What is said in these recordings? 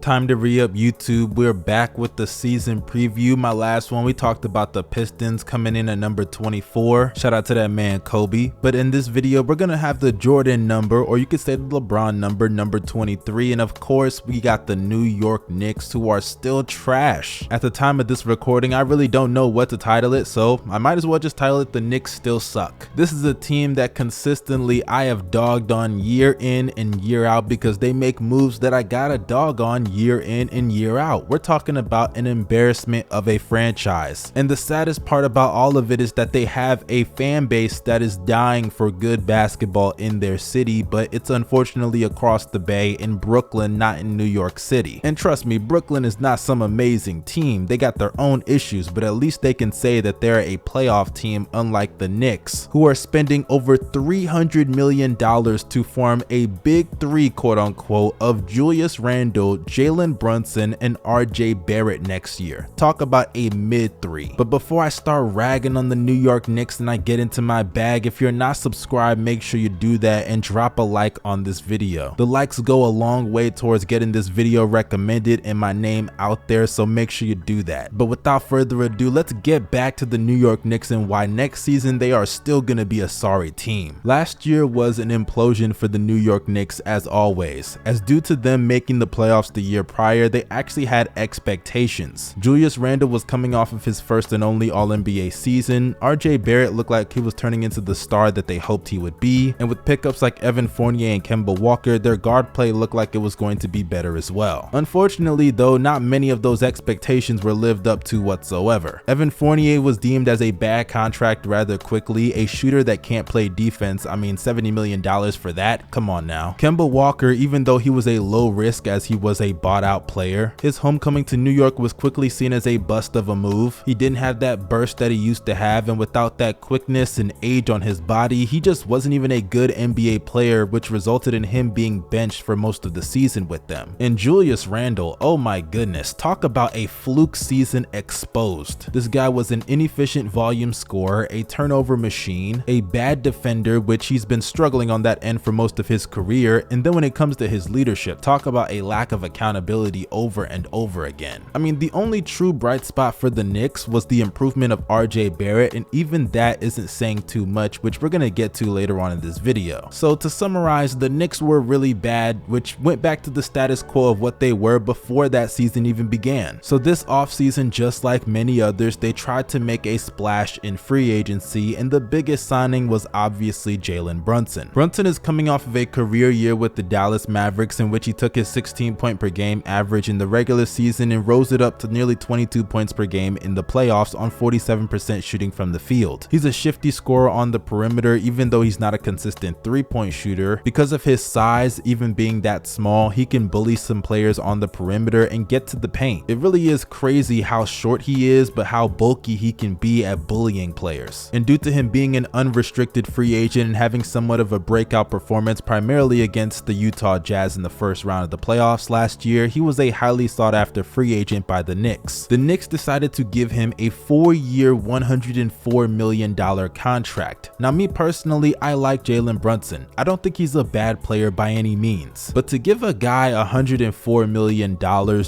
Time to re-up YouTube. We're back with the season preview. My last one, we talked about the Pistons coming in at number 24. Shout out to that man Kobe. But in this video, we're gonna have the Jordan number, or you could say the LeBron number, number 23. And of course, we got the New York Knicks, who are still trash. At the time of this recording, I really don't know what to title it, so I might as well just title it The Knicks Still Suck. This is a team that consistently I have dogged on year in and year out because they make moves that I gotta dog on year in and year out. We're talking about an embarrassment of a franchise. And the saddest part about all of it is that they have a fan base that is dying for good basketball in their city, but it's unfortunately across the bay in Brooklyn, not in New York City. And trust me, Brooklyn is not some amazing team. They got their own issues, but at least they can say that they're a playoff team, unlike the Knicks, who are spending over $300 million to form a big three, quote unquote, of Julius Randle, Jalen Brunson, and RJ Barrett next year. Talk about a mid three. But before I start ragging on the New York Knicks and I get into my bag, if you're not subscribed, make sure you do that and drop a like on this video. The likes go a long way towards getting this video recommended and my name out there, so make sure you do that. But without further ado, let's get back to the New York Knicks and why next season they are still gonna be a sorry team. Last year was an implosion for the New York Knicks as always, as due to them making the playoffs the year prior, they actually had expectations. Julius Randle was coming off of his first and only All-NBA season. RJ Barrett looked like he was turning into the star that they hoped he would be, and with pickups like Evan Fournier and Kemba Walker, their guard play looked like it was going to be better as well. Unfortunately though, not many of those expectations were lived up to whatsoever. Evan Fournier was deemed as a bad contract rather quickly, a shooter that can't play defense. I mean, $70 million for that? Come on now. Kemba Walker, even though he was a low risk as he was a bought out player, his homecoming to New York was quickly seen as a bust of a move. He didn't have that burst that he used to have, and without that quickness and age on his body, he just wasn't even a good NBA player, which resulted in him being benched for most of the season with them. And Julius Randle, oh my goodness, talk about a fluke season exposed. This guy was an inefficient volume scorer, a turnover machine, a bad defender, which he's been struggling on that end for most of his career, and then when it comes to his leadership, talk about a lack of accountability over and over again. I mean, the only true bright spot for the Knicks was the improvement of RJ Barrett, and even that isn't saying too much, which we're gonna get to later on in this video. So to summarize, the Knicks were really bad, which went back to the status quo of what they were before that season even began. So this offseason, just like many others, they tried to make a splash in free agency, and the biggest signing was obviously Jalen Brunson. Brunson is coming off of a career year with the Dallas Mavericks, in which he took his 16-point per game average in the regular season and rose it up to nearly 22 points per game in the playoffs on 47% shooting from the field. He's a shifty scorer on the perimeter, even though he's not a consistent three-point shooter. Because of his size, even being that small, he can bully some players on the perimeter and get to the paint. It really is crazy how short he is, but how bulky he can be at bullying players. And due to him being an unrestricted free agent and having somewhat of a breakout performance primarily against the Utah Jazz in the first round of the playoffs last year, he was a highly sought after free agent by the Knicks. The Knicks decided to give him a 4-year, $104 million contract. Now me personally, I like Jalen Brunson. I don't think he's a bad player by any means, but to give a guy $104 million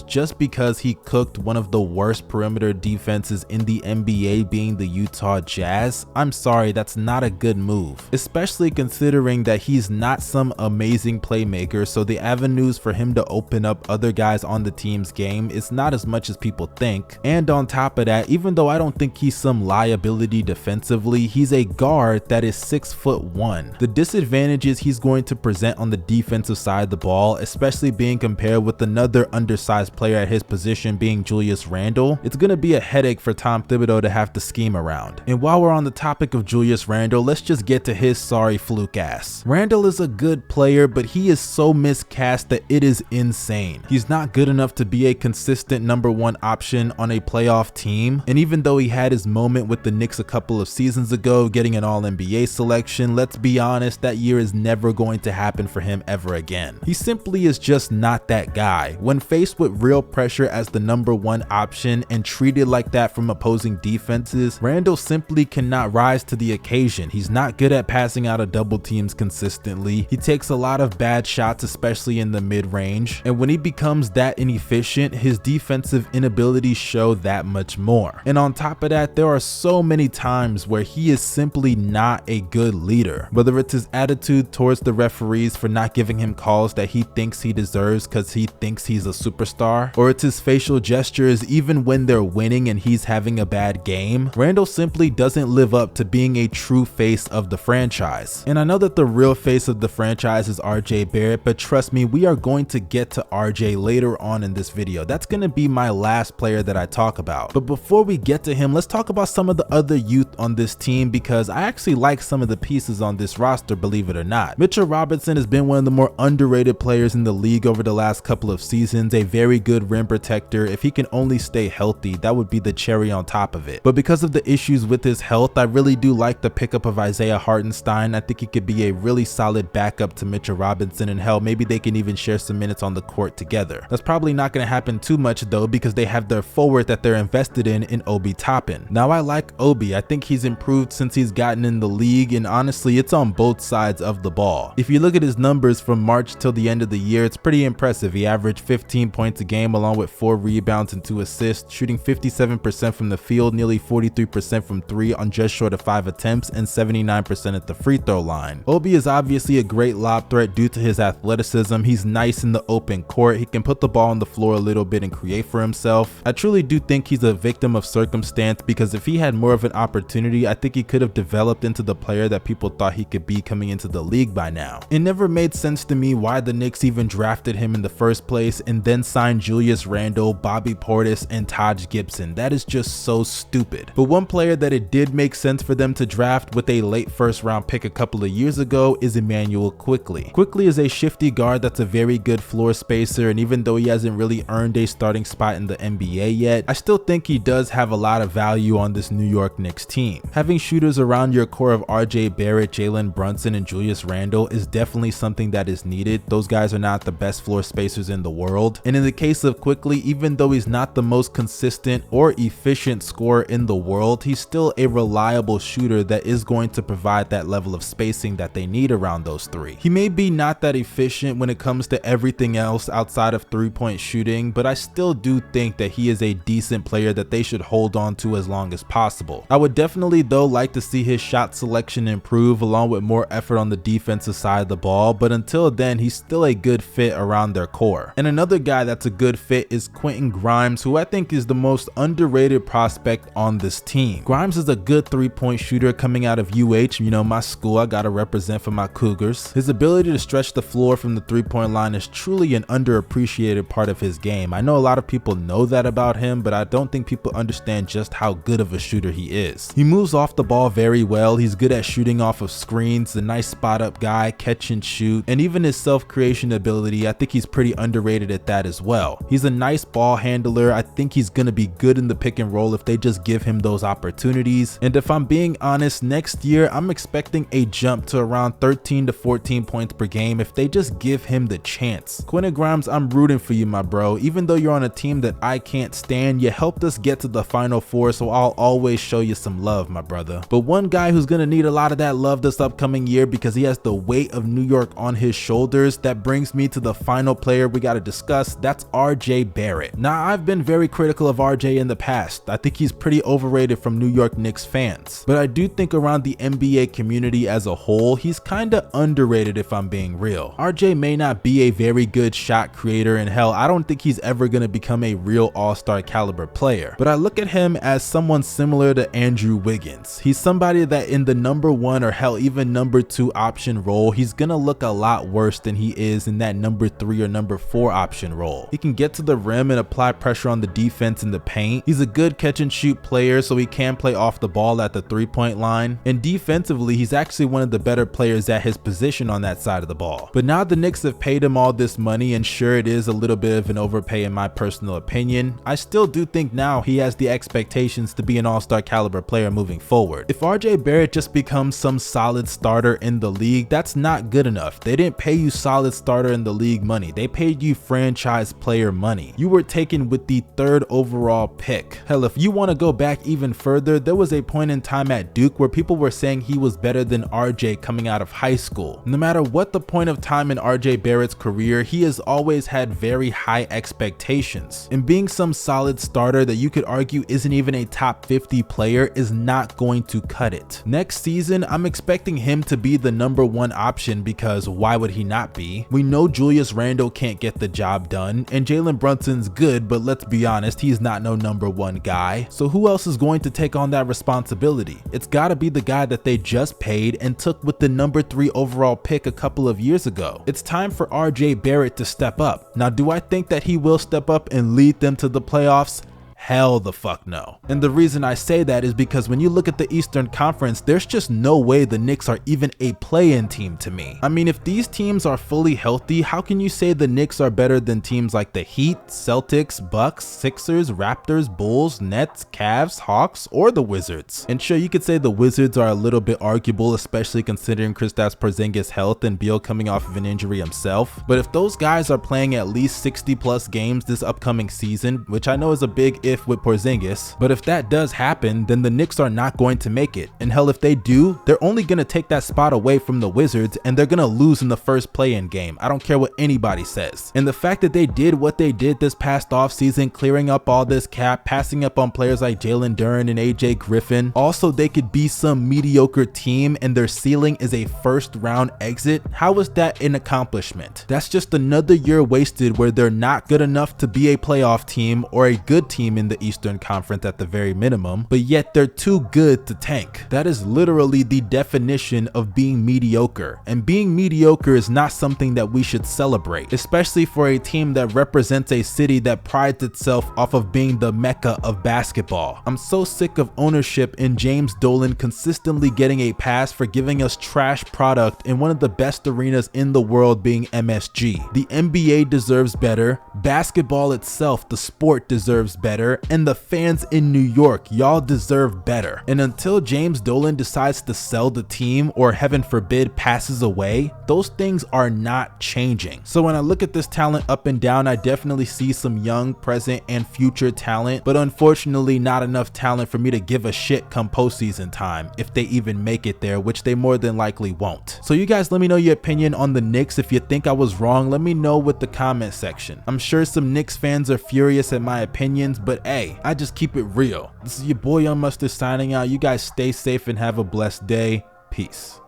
just because he cooked one of the worst perimeter defenses in the NBA, being the Utah Jazz, I'm sorry, that's not a good move, especially considering that he's not some amazing playmaker, so the avenues for him to open up other guys on the team's game is not as much as people think. And on top of that, even though I don't think he's some liability defensively, he's a guard that is 6'1". The disadvantages he's going to present on the defensive side of the ball, especially being compared with another undersized player at his position being Julius Randle, it's going to be a headache for Tom Thibodeau to have to scheme around. And while we're on the topic of Julius Randle, let's just get to his sorry fluke ass. Randle is a good player, but he is so miscast that it is insane. He's not good enough to be a consistent #1 option on a playoff team, and even though he had his moment with the Knicks a couple of seasons ago getting an All-NBA selection, let's be honest, that year is never going to happen for him ever again. He simply is just not that guy. When faced with real pressure as the #1 option and treated like that from opposing defenses, Randle simply cannot rise to the occasion. He's not good at passing out of double teams consistently. He takes a lot of bad shots, especially in the mid-range, and when he becomes that inefficient, his defensive inabilities show that much more. And on top of that, there are so many times where he is simply not a good leader. Whether it's his attitude towards the referees for not giving him calls that he thinks he deserves because he thinks he's a superstar, or it's his facial gestures even when they're winning and he's having a bad game, Randle simply doesn't live up to being a true face of the franchise. And I know that the real face of the franchise is RJ Barrett, but trust me, we are going to get to RJ later on in this video. That's going to be my last player that I talk about. But before we get to him, let's talk about some of the other youth on this team, because I actually like some of the pieces on this roster, believe it or not. Mitchell Robinson has been one of the more underrated players in the league over the last couple of seasons, a very good rim protector. If he can only stay healthy, that would be the cherry on top of it. But because of the issues with his health, I really do like the pickup of Isaiah Hartenstein. I think he could be a really solid backup to Mitchell Robinson, and hell, maybe they can even share some minutes on the court together. That's probably not going to happen too much though, because they have their forward that they're invested in Obi Toppin. Now I like Obi. I think he's improved since he's gotten in the league, and honestly it's on both sides of the ball. If you look at his numbers from March till the end of the year, it's pretty impressive. He averaged 15 points a game along with 4 rebounds and 2 assists, shooting 57% from the field, nearly 43% from 3 on just short of 5 attempts, and 79% at the free throw line. Obi is obviously a great lob threat due to his athleticism. He's nice in the open court. He can put the ball on the floor a little bit and create for himself. I truly do think he's a victim of circumstance, because if he had more of an opportunity, I think he could have developed into the player that people thought he could be coming into the league by now. It never made sense to me why the Knicks even drafted him in the first place and then signed Julius Randle, Bobby Portis, and Taj Gibson. That is just so stupid. But one player that it did make sense for them to draft with a late first round pick a couple of years ago is Immanuel Quickley. Quickley is a shifty guard that's a very good floor spacer, and even though he hasn't really earned a starting spot in the NBA yet, I still think he does have a lot of value on this New York Knicks team. Having shooters around your core of RJ Barrett, Jalen Brunson, and Julius Randle is definitely something that is needed. Those guys are not the best floor spacers in the world. And in the case of Quickley, even though he's not the most consistent or efficient scorer in the world, he's still a reliable shooter that is going to provide that level of spacing that they need around those three. He may be not that efficient when it comes to everything else outside of three-point shooting, but I still do think that he is a decent player that they should hold on to as long as possible. I would definitely though like to see his shot selection improve along with more effort on the defensive side of the ball, but until then he's still a good fit around their core. And another guy that's a good fit is Quentin Grimes, who I think is the most underrated prospect on this team. Grimes is a good three-point shooter coming out of UH, you know, my school. I gotta represent for my Cougars. His ability to stretch the floor from the three-point line is truly an underappreciated part of his game. I know a lot of people know that about him, but I don't think people understand just how good of a shooter he is. He moves off the ball very well. He's good at shooting off of screens, a nice spot up guy, catch and shoot, and even his self-creation ability, I think he's pretty underrated at that as well. He's a nice ball handler. I think he's gonna be good in the pick and roll if they just give him those opportunities. And if I'm being honest, next year I'm expecting a jump to around 13 to 14 points per game if they just give him the chance. Quentin Grimes, I'm rooting for you, my bro. Even though you're on a team that I can't stand, you helped us get to the Final Four, so I'll always show you some love, my brother. But one guy who's gonna need a lot of that love this upcoming year because he has the weight of New York on his shoulders, that brings me to the final player we gotta discuss. That's RJ Barrett. Now, I've been very critical of RJ in the past. I think he's pretty overrated from New York Knicks fans, but I do think around the NBA community as a whole, he's kinda underrated if I'm being real. RJ may not be a very good shot creator, and hell, I don't think he's ever gonna become a real all-star caliber player, but I look at him as someone similar to Andrew Wiggins. He's somebody that in the number 1 or hell even number 2 option role, he's gonna look a lot worse than he is in that number 3 or number 4 option role. He can get to the rim and apply pressure on the defense in the paint. He's a good catch and shoot player, so he can play off the ball at the 3-point line, and defensively he's actually one of the better players at his position on that side of the ball. But now the Knicks have paid him all this money, and sure, it is a little bit of an overpay in my personal opinion, I still do think now he has the expectations to be an all-star caliber player moving forward. If RJ Barrett just becomes some solid starter in the league, that's not good enough. They didn't pay you solid starter in the league money. They paid you franchise player money. You were taken with the 3rd overall pick. Hell, if you want to go back even further, there was a point in time at Duke where people were saying he was better than RJ coming out of high school. No matter what the point of time in RJ Barrett's career, he has always always had very high expectations, and being some solid starter that you could argue isn't even a top 50 player is not going to cut it. Next season, I'm expecting him to be the #1 option because why would he not be? We know Julius Randle can't get the job done, and Jalen Brunson's good, but let's be honest, he's not no #1 guy. So who else is going to take on that responsibility? It's gotta be the guy that they just paid and took with the #3 overall pick a couple of years ago. It's time for RJ Barrett to step up. Now, do I think that he will step up and lead them to the playoffs? Hell the fuck no. And the reason I say that is because when you look at the Eastern Conference, there's just no way the Knicks are even a play-in team to me. I mean, if these teams are fully healthy, how can you say the Knicks are better than teams like the Heat, Celtics, Bucks, Sixers, Raptors, Bulls, Nets, Cavs, Hawks, or the Wizards? And sure, you could say the Wizards are a little bit arguable, especially considering Kristaps Porzingis' health and Beal coming off of an injury himself. But if those guys are playing at least 60+ games this upcoming season, which I know is a big if with Porzingis, but if that does happen, then the Knicks are not going to make it. And hell, if they do, they're only going to take that spot away from the Wizards, and they're going to lose in the first play-in game. I don't care what anybody says. And the fact that they did what they did this past offseason, clearing up all this cap, passing up on players like Jalen Duren and AJ Griffin, also they could be some mediocre team and their ceiling is a first-round exit. How is that an accomplishment? That's just another year wasted where they're not good enough to be a playoff team or a good team in the Eastern Conference at the very minimum, but yet they're too good to tank. That is literally the definition of being mediocre, and being mediocre is not something that we should celebrate, especially for a team that represents a city that prides itself off of being the mecca of basketball. I'm so sick of ownership and James Dolan consistently getting a pass for giving us trash product in one of the best arenas in the world being MSG. The NBA deserves better, basketball itself, the sport, deserves better, and the fans in New York, y'all deserve better. And until James Dolan decides to sell the team or heaven forbid passes away, those things are not changing. So when I look at this talent up and down, I definitely see some young, present, and future talent, but unfortunately not enough talent for me to give a shit come postseason time, if they even make it there, which they more than likely won't. So you guys let me know your opinion on the Knicks. If you think I was wrong, let me know with the comment section. I'm sure some Knicks fans are furious at my opinions, but hey, I just keep it real. This is your boy Young Mustard signing out. You guys stay safe and have a blessed day. Peace.